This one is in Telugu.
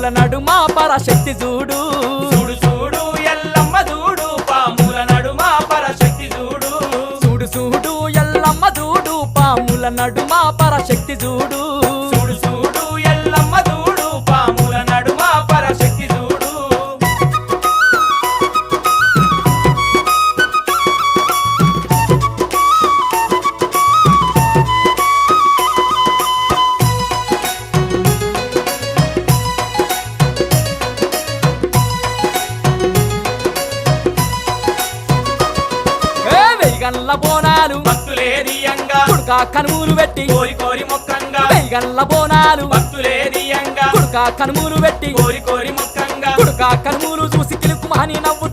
పాముల నడుమ పరశక్తి చూడు చూడు చూడు ఎల్లమ్మ చూడు పాముల నడుమ పరశక్తి చూడు చూడు చూడు ఎల్లమ్మ చూడు పాముల నడుమ పరశక్తి చూడు చూడు చూడు ఎల్లమ్మ చూడు పాముల నడుమ పరశక్తి చూడు వెయ్యగల్ల బోనాలు భక్తులేరియంగా కుడుకా కనుమూలు పెట్టి కోరి కోరి మొక్కంగా వెయ్యగల్ల బోనాలు భక్తులేరియంగా కుడుకా కనుమూలు పెట్టి కోరి కోరి మొక్కంగా కుడుకా కనుమూలు చూసి కిలుకుమని నవ్వు